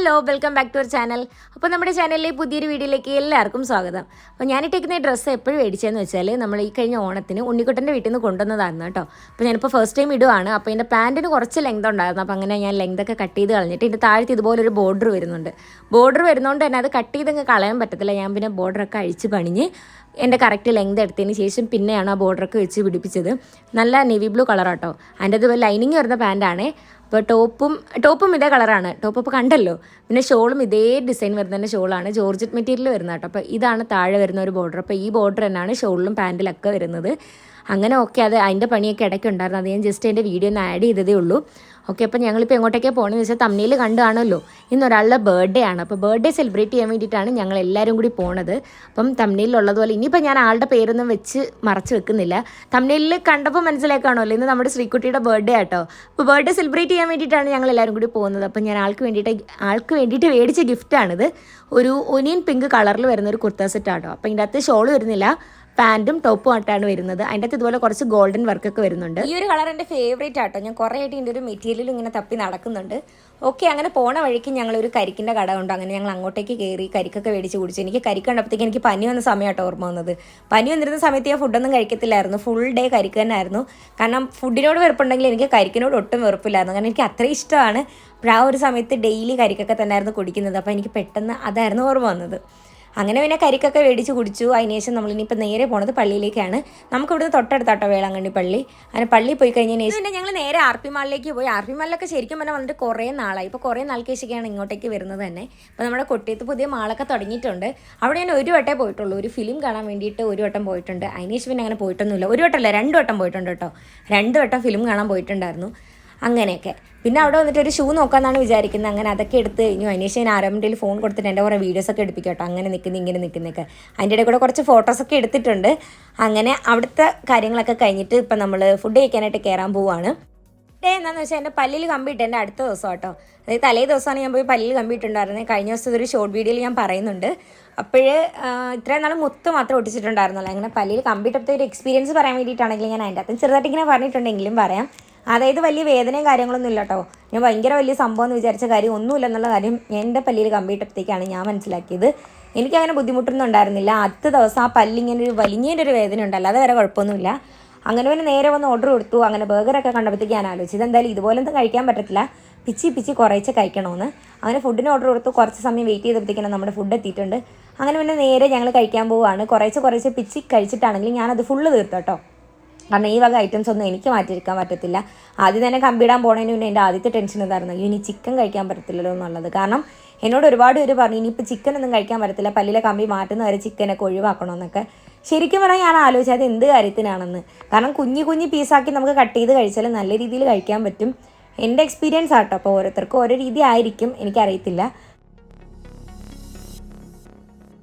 Hello, welcome back to our channel. അപ്പോൾ നമ്മുടെ ചാനലിലെ പുതിയൊരു വീഡിയോയിലേക്ക് എല്ലാവർക്കും സ്വാഗതം. അപ്പോൾ ഞാനിട്ടേക്കുന്ന ഈ ഡ്രസ്സ് എപ്പോഴും മേടിച്ചതെന്ന് വെച്ചാൽ നമ്മൾ ഈ കഴിഞ്ഞ ഓണത്തിന് ഉണ്ണിക്കുട്ടൻ്റെ വീട്ടിൽ നിന്ന് കൊണ്ടുവന്നതായിരുന്നു കേട്ടോ. അപ്പോൾ ഞാനിപ്പോൾ ഫസ്റ്റ് ടൈം ഇടുവാണ്. അപ്പോൾ എൻ്റെ പാൻറ്റിന് കുറച്ച് ലെങ്ത് ഉണ്ടായിരുന്നു. അപ്പോൾ അങ്ങനെ ഞാൻ ലെങ്തൊക്കെ കട്ട് ചെയ്ത് കളഞ്ഞിട്ട് ഇതിൻ്റെ താഴത്ത് ഇതുപോലൊരു ബോർഡർ വരുന്നുണ്ട്. ബോർഡർ വരുന്നതുകൊണ്ട് തന്നെ അത് കട്ട് ചെയ്തങ്ങ് കളയാൻ പറ്റത്തില്ല. ഞാൻ പിന്നെ ബോർഡറൊക്കെ അഴിച്ച് പണിഞ്ഞ് എൻ്റെ കറക്റ്റ് ലെങ്ത് എടുത്തതിന് ശേഷം പിന്നെയാണ് ആ ബോർഡറൊക്കെ വെച്ച് പിടിപ്പിച്ചത്. നല്ല നേവി ബ്ലൂ കളറാട്ടോ. അതിൻ്റെ അത് ലൈനിങ് വരുന്ന പാൻറ്റാണ്. അപ്പോൾ ടോപ്പും ഇതേ കളറാണ്. ടോപ്പ് ഇപ്പോൾ കണ്ടല്ലോ. പിന്നെ ഷോളും ഇതേ ഡിസൈൻ വരുന്നതിൻ്റെ ഷോളാണ്. ജോർജറ്റ് മെറ്റീരിയൽ വരുന്ന കേട്ടോ. അപ്പോൾ ഇതാണ് താഴെ വരുന്ന ഒരു ബോർഡർ. അപ്പോൾ ഈ ബോർഡർ തന്നെയാണ് ഷോളിലും പാൻറ്റിലൊക്കെ വരുന്നത്. അങ്ങനെ ഓക്കെ, അതിൻ്റെ പണിയൊക്കെ ഇടയ്ക്കുണ്ടായിരുന്നു. അത് ഞാൻ ജസ്റ്റ് എൻ്റെ വീഡിയോ ഒന്ന് ആഡ് ചെയ്തതേ ഉള്ളൂ. ഓക്കെ, അപ്പോൾ ഞങ്ങളിപ്പോൾ എങ്ങോട്ടേക്കാണ് പോകണമെന്ന് വെച്ചാൽ തമ്മിൽ കണ്ടാണല്ലോ, ഇന്നൊരാളുടെ ബർത്ത്ഡേ ആണ്. അപ്പോൾ ബർത്ത്ഡേ സെലിബ്രേറ്റ് ചെയ്യാൻ വേണ്ടിയിട്ടാണ് ഞങ്ങൾ എല്ലാവരും കൂടി പോണത്. അപ്പം തമ്മിലുള്ളതുപോലെ ഇനിയിപ്പോൾ ഞാൻ ആളുടെ പേരൊന്നും വെച്ച് മറച്ച് വെക്കുന്നില്ല. തമ്മിലിൽ കണ്ടപ്പോൾ മനസ്സിലാക്കാണല്ലോ ഇന്ന് നമ്മുടെ ശ്രീകുട്ടിയുടെ ബർത്ത്ഡേ ആട്ടോ. അപ്പോൾ ബർത്ത്ഡേ സെലിബ്രേറ്റ് ചെയ്യാൻ വേണ്ടിയിട്ടാണ് ഞങ്ങൾ എല്ലാവരും കൂടി പോകുന്നത്. അപ്പം ഞാൻ ആൾക്ക് വേണ്ടിയിട്ട് മേടിച്ച ഗിഫ്റ്റാണിത്. ഒരു ഒനിയൻ പിങ്ക് കളറിൽ വരുന്ന ഒരു കുർത്ത സെറ്റാട്ടോ. അപ്പോൾ ഇതിൻ്റെ അകത്ത് ഷോൾ വരുന്നില്ല, പാൻറ്റും ടോപ്പും ആയിട്ടാണ് വരുന്നത്. അതിൻ്റെ അകത്ത് ഇതുപോലെ കുറച്ച് ഗോൾഡൻ വർക്കൊക്കെ വരുന്നുണ്ട്. ഈ ഒരു കളർ എൻ്റെ ഫേവറേറ്റ് ആട്ടോ. ഞാൻ കുറേ ആയിട്ട് ഇതിൻ്റെ ഒരു മെറ്റീരിയൽ ഇങ്ങനെ തപ്പി നടക്കുന്നുണ്ട്. ഓക്കെ, അങ്ങനെ പോണ വഴിക്ക് ഞങ്ങളൊരു കരിക്കിൻ്റെ കട ഉണ്ട്. അങ്ങനെ ഞങ്ങൾ അങ്ങോട്ടേക്ക് കയറി കരിക്കൊക്കെ മേടിച്ച് കുടിച്ചു. എനിക്ക് കരിക്ക് കണ്ടപ്പോഴത്തേക്ക് എനിക്ക് പനി വന്ന സമയമാട്ടോ ഓർമ്മ വന്നത്. പനി വന്നിരുന്ന സമയത്ത് ഞാൻ ഫുഡൊന്നും കഴിക്കത്തില്ലായിരുന്നു. ഫുൾ ഡേ കരിക്ക് തന്നെ ആയിരുന്നു. കാരണം ഫുഡിനോട് വെറുപ്പുണ്ടെങ്കിൽ എനിക്ക് കരിക്കിനോട് ഒട്ടും വെറുപ്പില്ലായിരുന്നു. കാരണം എനിക്ക് അത്രയും ഇഷ്ടമാണ്. അപ്പോൾ ആ ഒരു സമയത്ത് ഡെയിലി കരിക്കൊക്കെ തന്നെയായിരുന്നു കുടിക്കുന്നത്. അപ്പോൾ എനിക്ക് പെട്ടെന്ന് അതായിരുന്നു ഓർമ്മ വന്നത്. അങ്ങനെ പിന്നെ കരിക്കൊക്കെ മേടിച്ച് കുടിച്ചു. അതിനുശേഷം നമ്മളിനിപ്പോൾ നേരെ പോണത് പള്ളിയിലേക്കാണ്. നമുക്ക് ഇവിടുന്ന് തൊട്ടടുത്താട്ടോ വേളാങ്കണ്ണി പള്ളി. അങ്ങനെ പള്ളിയിൽ പോയി കഴിഞ്ഞതിന് ശേഷം പിന്നെ ഞങ്ങൾ നേരെ ആർ പി മാളിലേക്ക് പോയി. ആർ പി മാളിലൊക്കെ ശരിക്കും പറഞ്ഞാൽ വന്നിട്ട് കുറേ നാളായി. ഇപ്പോൾ കുറേ നാൾക്ക് ശേഷമൊക്കെയാണ് ഇങ്ങോട്ടേക്ക് വരുന്നത് തന്നെ. അപ്പോൾ നമ്മുടെ കൊട്ടിയത്ത് പുതിയ മാളൊക്കെ തുടങ്ങിയിട്ടുണ്ട്. അവിടെ ഞാൻ ഒരു വട്ടമേ പോയിട്ടുള്ളൂ. ഒരു ഫിലിം കാണാൻ വേണ്ടിയിട്ട് ഒരു വട്ടം പോയിട്ടുണ്ട്. അതിനുശേഷം പിന്നെ അങ്ങനെ പോയിട്ടൊന്നുമില്ല. ഒരു വട്ടമല്ല, 2 വട്ടം പോയിട്ടുണ്ട് കേട്ടോ. 2 വട്ടം ഫിലിം കാണാൻ പോയിട്ടുണ്ടായിരുന്നു. അങ്ങനെയൊക്കെ. പിന്നെ അവിടെ വന്നിട്ട് ഒരു ഷൂ നോക്കാമെന്നാണ് വിചാരിക്കുന്നത്. അങ്ങനെ അതൊക്കെ എടുത്ത് കഴിഞ്ഞു. അതിനുശേഷം ഞാൻ ആരംഭിൻ്റെ ഫോൺ കൊടുത്തിട്ട് എൻ്റെ കുറേ വീഡിയോസൊക്കെ എടുപ്പിക്കും കേട്ടോ. അങ്ങനെ നിൽക്കുന്ന ഇങ്ങനെ നിൽക്കുന്നതൊക്കെ. അതിൻ്റെ ഇടയിൽ കൂടെ കുറച്ച് ഫോട്ടോസൊക്കെ എടുത്തിട്ടുണ്ട്. അങ്ങനെ അവിടുത്തെ കാര്യങ്ങളൊക്കെ കഴിഞ്ഞിട്ട് ഇപ്പം നമ്മൾ ഫുഡ് കഴിക്കാനായിട്ട് കയറാൻ പോവുകയാണ്. എന്താണെന്ന് വെച്ചാൽ എൻ്റെ പല്ലിൽ കമ്പിയിട്ട് എൻ്റെ അടുത്ത ദിവസം കേട്ടോ. അതായത് തലേ ദിവസമാണ് ഞാൻ പോയി പല്ലിൽ കമ്പിയിട്ടുണ്ടായിരുന്നത്. കഴിഞ്ഞ ദിവസം ഒരു ഷോർട്ട് വീഡിയോയിൽ ഞാൻ പറയുന്നുണ്ട്. അപ്പോഴേ ഇത്രയും നാൾ മുത്ത് മാത്രം ഒട്ടിച്ചിട്ടുണ്ടായിരുന്നല്ലോ. അങ്ങനെ പല്ലിൽ കമ്പിയിട്ടത്തെ ഒരു എക്സ്പീരിയൻസ് പറയാൻ വേണ്ടിയിട്ടാണെങ്കിൽ ഞാൻ അതിൻ്റെ അകത്തും ചെറുതായിട്ട് ഇങ്ങനെ പറഞ്ഞിട്ടുണ്ടെങ്കിലും പറയാം. അതായത് വലിയ വേദനയും കാര്യങ്ങളൊന്നും ഇല്ല കേട്ടോ. ഞാൻ ഭയങ്കര വലിയ സംഭവം എന്ന് വിചാരിച്ച കാര്യം ഒന്നുമില്ലെന്നുള്ള കാര്യം എൻ്റെ പല്ലിൽ കമ്പിയിട്ടപ്പോഴത്തേക്കാണ് ഞാൻ മനസ്സിലാക്കിയത്. എനിക്കങ്ങനെ ബുദ്ധിമുട്ടൊന്നും ഉണ്ടായിരുന്നില്ല. അടുത്ത ദിവസം ആ പല്ലിങ്ങനെ ഒരു വലിഞ്ഞതിൻ്റെ ഒരു വേദന ഉണ്ട്, അല്ലാതെ വേറെ കുഴപ്പമൊന്നുമില്ല. അങ്ങനെ പിന്നെ നേരെ വന്ന് ഓർഡർ കൊടുത്തു. അങ്ങനെ ബർഗറൊക്കെ കണ്ടപ്പോഴത്തേക്ക് ഞാൻ ആലോചിച്ചു ഇതെന്തായാലും ഇതുപോലൊന്നും കഴിക്കാൻ പറ്റത്തില്ല, പിച്ചി കുറേശ്ശെ കഴിക്കണമെന്ന്. അങ്ങനെ ഫുഡിന് ഓർഡർ കൊടുത്തു. കുറച്ച് സമയം വെയിറ്റ് ചെയ്തപ്പോഴത്തേക്കാണ് നമ്മുടെ ഫുഡ് എത്തിയിട്ടുണ്ട്. അങ്ങനെ പിന്നെ നേരെ ഞങ്ങൾ കഴിക്കാൻ പോവുകയാണ്. കുറേശ്ശെ പിച്ചി കഴിച്ചിട്ടാണെങ്കിലും ഞാനത് ഫുള്ള് തീർത്തു കേട്ടോ. കാരണം ഈ വക ഐറ്റംസ് ഒന്നും എനിക്ക് മാറ്റിയെടുക്കാൻ പറ്റത്തില്ല. ആദ്യം തന്നെ കമ്പിടാൻ പോണതിന് മുന്നേ എൻ്റെ ആദ്യത്തെ ടെൻഷൻ ഇതായിരുന്നു, ഇനി ചിക്കൻ കഴിക്കാൻ പറ്റത്തില്ലല്ലോ എന്നുള്ളത്. കാരണം എന്നോട് ഒരുപാട് പേര് പറഞ്ഞു ഇനിയിപ്പോൾ ചിക്കനൊന്നും കഴിക്കാൻ പറ്റത്തില്ല, പല്ലിലെ കമ്പി മാറ്റുന്ന വരെ ചിക്കനൊക്കെ ഒഴിവാക്കണമെന്നൊക്കെ. ശരിക്കും പറഞ്ഞാൽ ഞാൻ ആലോചിച്ചത് എന്ത് കാര്യത്തിനാണെന്ന്. കാരണം കുഞ്ഞു പീസാക്കി നമുക്ക് കട്ട് ചെയ്ത് കഴിച്ചാൽ നല്ല രീതിയിൽ കഴിക്കാൻ പറ്റും. എൻ്റെ എക്സ്പീരിയൻസ് ആട്ടോ. അപ്പോൾ ഓരോരുത്തർക്കും ഓരോ രീതി ആയിരിക്കും, എനിക്കറിയത്തില്ല.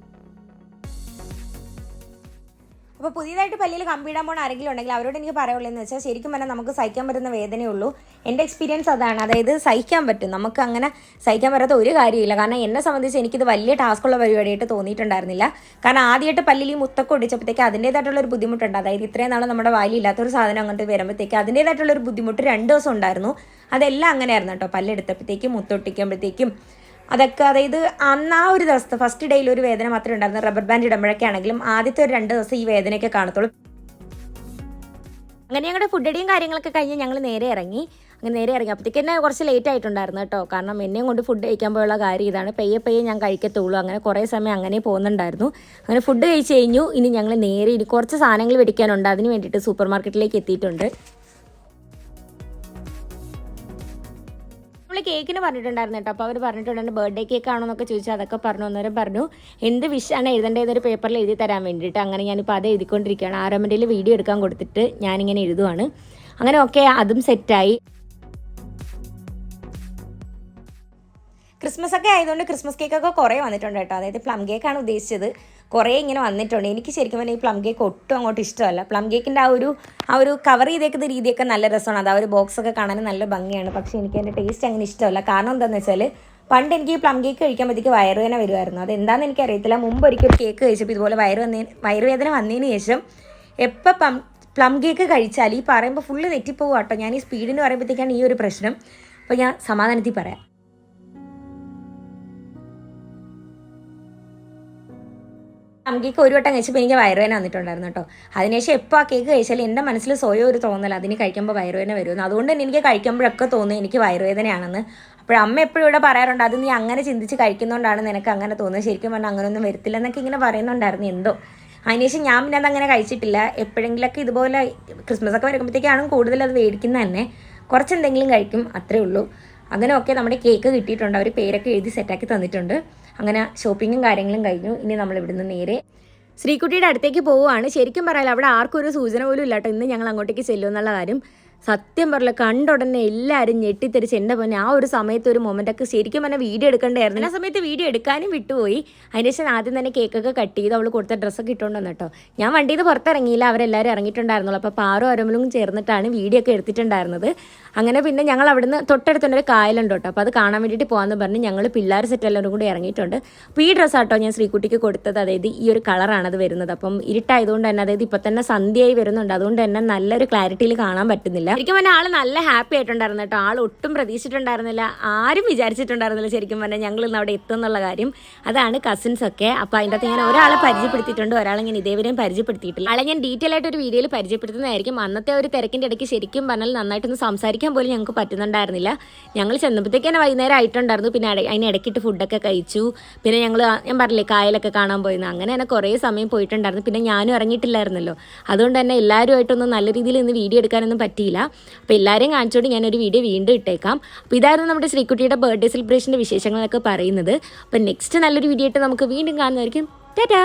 അപ്പോൾ പുതിയതായിട്ട് പല്ലിൽ കമ്പിടാൻ പോകണ ആരെങ്കിലും ഉണ്ടെങ്കിൽ അവരോട് എനിക്ക് പറയുള്ളൂ എന്ന് വെച്ചാൽ ശരിക്കും പറഞ്ഞാൽ നമുക്ക് സഹിക്കാൻ പറ്റുന്ന വേദനയുള്ളൂ. എൻ്റെ എക്സ്പീരിയൻസ് അതാണ്. അതായത് സഹിക്കാൻ പറ്റും, നമുക്ക് അങ്ങനെ സഹിക്കാൻ പറ്റാത്ത ഒരു കാര്യമില്ല. കാരണം എന്നെ സംബന്ധിച്ച് എനിക്കിത് വലിയ ടാസ്ക്കുള്ള പരിപാടിയായിട്ട് തോന്നിയിട്ടുണ്ടായിരുന്നില്ല. കാരണം ആദ്യമായിട്ട് പല്ലിൽ ഈ മുത്തൊക്കെ ഒടിച്ചപ്പോഴത്തേക്ക് അതിൻ്റേതായിട്ടുള്ളൊരു ബുദ്ധിമുട്ടുണ്ട്. അതായത് ഇത്രയും നാൾ നമ്മുടെ വായിലില്ലാത്തൊരു സാധനം അങ്ങോട്ട് വരുമ്പോഴത്തേക്ക് അതിൻ്റേതായിട്ടുള്ളൊരു ബുദ്ധിമുട്ട് 2 ദിവസം ഉണ്ടായിരുന്നു. അതെല്ലാം അങ്ങനെയായിരുന്നു കേട്ടോ. പല്ലെടുത്തപ്പോഴത്തേക്കും മുത്തൊട്ടിക്കുമ്പോഴത്തേക്കും അതൊക്കെ. അതായത് അന്ന് ആ ഒരു ദിവസത്തെ ഫസ്റ്റ് ഡേയിൽ ഒരു വേദന മാത്രമേ ഉണ്ടായിരുന്നു. റബ്ബർ ബാൻഡ് ഇടുമ്പോഴൊക്കെ ആണെങ്കിലും ആദ്യത്തെ ഒരു 2 ദിവസം ഈ വേദനയൊക്കെ കാണത്തുള്ളൂ. അങ്ങനെ ഞങ്ങളുടെ ഫുഡടിയും കാര്യങ്ങളൊക്കെ കഴിഞ്ഞ് ഞങ്ങൾ നേരെ ഇറങ്ങി. അപ്പോഴത്തേക്ക് എന്നെ കുറച്ച് ലേറ്റ് ആയിട്ടുണ്ടായിരുന്നു കേട്ടോ. കാരണം എന്നെയും കൊണ്ട് ഫുഡ് കഴിക്കാൻ പോയുള്ള കാര്യം ഇതാണ്. പയ്യെ ഞാൻ കഴിക്കത്തുള്ളൂ. അങ്ങനെ കുറേ സമയം അങ്ങനെ പോകുന്നുണ്ടായിരുന്നു. അങ്ങനെ ഫുഡ് കഴിച്ച് കഴിഞ്ഞു. ഇനി ഞങ്ങൾ നേരെ കുറച്ച് സാധനങ്ങൾ മേടിക്കാനുണ്ട്. അതിന് വേണ്ടിയിട്ട് സൂപ്പർ മാർക്കറ്റിലേക്ക് എത്തിയിട്ടുണ്ട്. കേക്കിന് പറഞ്ഞിട്ടുണ്ടായിരുന്നു കേട്ടോ. അപ്പോൾ അവർ പറഞ്ഞിട്ടുണ്ടായിരുന്നു ബർത്ത്ഡേ കേക്ക് ആണോ എന്നൊക്കെ ചോദിച്ചാൽ അതൊക്കെ പറഞ്ഞു. അന്നേരം പറഞ്ഞു എന്ത് വിഷാണ് എഴുതേണ്ടതെന്നൊരു പേപ്പറിൽ എഴുതി തരാൻ വേണ്ടിയിട്ട്. അങ്ങനെ ഞാനിപ്പോൾ അത് എഴുതിക്കൊണ്ടിരിക്കുകയാണ്. ആരംഭയിൽ വീഡിയോ എടുക്കാൻ കൊടുത്തിട്ട് ഞാനിങ്ങനെ എഴുതുവാണ്. അങ്ങനെ ഓക്കെ, അതും സെറ്റായി. ക്രിസ്മസ് ഒക്കെ ആയതുകൊണ്ട് ക്രിസ്മസ് കേക്കൊക്കെ കുറേ വന്നിട്ടുണ്ട് കേട്ടോ. അതായത് പ്ലം കേക്കാണ് ഉദ്ദേശിച്ചത്. കുറേ ഇങ്ങനെ വന്നിട്ടുണ്ട്. എനിക്ക് ശരിക്കും പറഞ്ഞാൽ ഈ പ്ലം കേക്ക് ഒട്ടും അങ്ങോട്ട് ഇഷ്ടമല്ല. പ്ലം കേക്കിൻ്റെ ആ ഒരു കവർ ചെയ്തേക്കുന്ന രീതിയൊക്കെ നല്ല രസമാണ്. അത് ആ ഒരു ബോക്സൊക്കെ കാണാൻ നല്ല ഭംഗിയാണ്. പക്ഷേ എനിക്ക് അതിൻ്റെ ടേസ്റ്റ് അങ്ങനെ ഇഷ്ടമല്ല. കാരണം എന്താണെന്ന് വെച്ചാൽ പണ്ട് എനിക്ക് ഈ പ്ലം കേക്ക് കഴിക്കുമ്പോഴത്തേക്ക് വയറുവേദന വരുമായിരുന്നു. അതെന്താണെന്ന് എനിക്കറിയത്തില്ല. മുമ്പ് ഒരിക്കൽ കേക്ക് കഴിച്ചപ്പോൾ ഇതുപോലെ വയറുവേദന വന്നതിന് ശേഷം എപ്പോൾ പ്ലം കേക്ക് കഴിച്ചാൽ ഈ പറയുമ്പോൾ ഫുള്ള് തെറ്റിപ്പോകും കേട്ടോ. ഞാൻ ഈ സ്പീഡിന് പറയുമ്പോഴത്തേക്കാണ് ഈ ഒരു പ്രശ്നം. അപ്പോൾ ഞാൻ സമാധാനത്തിൽ പറയാം. കേക്ക് ഒരു വട്ടം കഴിച്ചപ്പോൾ എനിക്ക് വയറുവേന വന്നിട്ടുണ്ടായിരുന്നു കേട്ടോ. അതിനുശേഷം എപ്പോൾ ആ കേക്ക് കഴിച്ചാലും എൻ്റെ മനസ്സിൽ സ്വയം ഒരു തോന്നൽ അതിന് കഴിക്കുമ്പോൾ വയറുവേന വരുമെന്ന്. അതുകൊണ്ട് തന്നെ എനിക്ക് കഴിക്കുമ്പോഴൊക്കെ തോന്നുന്നു എനിക്ക് വയറുവേദനയാണെന്ന്. അപ്പോൾ അമ്മ എപ്പോഴും ഇവിടെ പറയാറുണ്ട്, അത് നീ അങ്ങനെ ചിന്തിച്ച് കഴിക്കുന്നതുകൊണ്ടാണ് നിനക്ക് അങ്ങനെ തോന്നുന്നത്, ശരിക്കും പറഞ്ഞാൽ അങ്ങനെയൊന്നും വരത്തില്ല എന്നൊക്കെ ഇങ്ങനെ പറയുന്നുണ്ടായിരുന്നു എന്തോ. അതിനുശേഷം ഞാൻ പിന്നെ അതങ്ങനെ കഴിച്ചിട്ടില്ല. എപ്പോഴെങ്കിലൊക്കെ ഇതുപോലെ ക്രിസ്മസ് ഒക്കെ വരുമ്പോഴത്തേക്കാണ് കൂടുതൽ അത് മേടിക്കുന്നത് തന്നെ. കുറച്ചെന്തെങ്കിലും കഴിക്കും, അത്രേ ഉള്ളൂ. അങ്ങനെയൊക്കെ നമ്മുടെ കേക്ക് കിട്ടിയിട്ടുണ്ട്, അവർ പേരൊക്കെ എഴുതി സെറ്റാക്കി തന്നിട്ടുണ്ട്. അങ്ങനെ ഷോപ്പിങ്ങും കാര്യങ്ങളും കഴിഞ്ഞു. ഇനി നമ്മൾ ഇവിടുന്ന് നേരെ ശ്രീകുട്ടിയുടെ അടുത്തേക്ക് പോവുകയാണ്. ശരിക്കും പറയാലോ അവിടെ ആർക്കും ഒരു സൂചന പോലും ഇല്ല കേട്ടോ ഇന്ന് ഞങ്ങൾ അങ്ങോട്ടേക്ക് ചെല്ലുമെന്നുള്ള കാര്യം. സത്യം പറയില്ല, കണ്ടുടനെ എല്ലാവരും ഞെട്ടിത്തെറിച്ച് എൻ്റെ പൊന്നെ ആ ഒരു സമയത്ത് ഒരു മൊമെൻ്റൊക്കെ ശരിക്കും പറഞ്ഞാൽ വീഡിയോ എടുക്കേണ്ടായിരുന്നു. ആ സമയത്ത് വീഡിയോ എടുക്കാനും വിട്ടുപോയി. അതിനുശേഷം ആദ്യം തന്നെ കേക്കൊക്കെ കട്ട് ചെയ്ത് അവൾ കൊടുത്ത ഡ്രസ്സൊക്കെ ഇട്ടുകൊണ്ട് വന്നു കേട്ടോ. ഞാൻ വണ്ടിയിൽ നിന്ന് പുറത്തിറങ്ങിയില്ല, അവരെല്ലാവരും ഇറങ്ങിയിട്ടുണ്ടായിരുന്നുള്ളൂ. അപ്പോൾ പാറും അരമലും ചേർന്നിട്ടാണ് വീഡിയോ ഒക്കെ എടുത്തിട്ടുണ്ടായിരുന്നത്. അങ്ങനെ പിന്നെ ഞങ്ങൾ അവിടുന്ന് തൊട്ടടുത്തുള്ളൊരു കായലുണ്ട് കേട്ടോ. അപ്പോൾ അത് കാണാൻ വേണ്ടിയിട്ട് പോകാമെന്ന് പറഞ്ഞ് ഞങ്ങൾ പിള്ളേർ സെറ്റ് എല്ലാവരും കൂടി ഇറങ്ങിയിട്ടുണ്ട്. അപ്പോൾ ഈ ഡ്രസ്സാട്ടോ ഞാൻ ശ്രീകുട്ടിക്ക് കൊടുത്തത്. അതായത് ഈ ഒരു കളറാണ് അത് വരുന്നത്. അപ്പം ഇരുട്ടായതുകൊണ്ട് തന്നെ, അതായത് ഇപ്പോൾ തന്നെ സന്ധ്യയായി വരുന്നുണ്ട്, അതുകൊണ്ട് തന്നെ നല്ലൊരു ക്ലാരിറ്റിയിൽ കാണാൻ പറ്റുന്നില്ല. ശരിക്കും പറഞ്ഞാൽ ആൾ നല്ല ഹാപ്പി ആയിട്ടുണ്ടായിരുന്നു കേട്ടോ. ആൾ ഒട്ടും പ്രതീക്ഷിച്ചിട്ടുണ്ടായിരുന്നില്ല, ആരും വിചാരിച്ചിട്ടുണ്ടായിരുന്നില്ല ശരിക്കും പറഞ്ഞാൽ ഞങ്ങൾ ഇന്ന് അവിടെ എത്തും എന്നുള്ള കാര്യം. അതാണ് കസിൻസ് ഒക്കെ. അപ്പോൾ അതിൻ്റെ അകത്ത് ഞാൻ ഒരാളെ പരിചയപ്പെടുത്തിയിട്ടുണ്ട്, ഒരാളെ ഞാൻ ഇതേവരെയും പരിചയപ്പെടുത്തിയിട്ടില്ല. ആളെ ഞാൻ ഡീറ്റെയിൽ ആയിട്ട് ഒരു വീഡിയോയിൽ പരിചയപ്പെടുത്തുന്നതായിരിക്കും. അന്നത്തെ ഒരു തിരക്കിൻ്റെ ഇടയ്ക്ക് ശരിക്കും പറഞ്ഞാൽ നന്നായിട്ടൊന്ന് സംസാരിക്കാൻ പോലും ഞങ്ങൾക്ക് പറ്റുന്നുണ്ടായിരുന്നില്ല. ഞങ്ങൾ ചെന്നപ്പോഴത്തേക്ക് തന്നെ വൈകുന്നേരം ആയിട്ടുണ്ടായിരുന്നു. പിന്നെ അതിന് ഇടയ്ക്കിട്ട് ഫുഡൊക്കെ കഴിച്ചു. പിന്നെ ഞാൻ പറഞ്ഞില്ലേ കായലൊക്കെ കാണാൻ പോയിരുന്നു. അങ്ങനെ തന്നെ കുറേ സമയം പോയിട്ടുണ്ടായിരുന്നു. പിന്നെ ഞാനും ഇറങ്ങിയിട്ടില്ലായിരുന്നല്ലോ, അതുകൊണ്ട് തന്നെ എല്ലാവരുമായിട്ടൊന്നും നല്ല രീതിയിൽ ഇന്ന് വീഡിയോ എടുക്കാനൊന്നും പറ്റിയില്ല. അപ്പോൾ എല്ലാവരെയും കാണിച്ചുകൊണ്ട് ഞാനൊരു വീഡിയോ വീണ്ടും ഇട്ടേക്കാം. അപ്പോൾ ഇതായിരുന്നു നമ്മുടെ ശ്രീകുട്ടിയുടെ ബർത്ത്ഡേ സെലിബ്രേഷൻ്റെ വിശേഷങ്ങളൊക്കെ പറയുന്നത്. അപ്പോൾ നെക്സ്റ്റ് നല്ലൊരു വീഡിയോ ആയിട്ട് നമുക്ക് വീണ്ടും കാണുന്നതായിരിക്കും. ടാറ്റാ.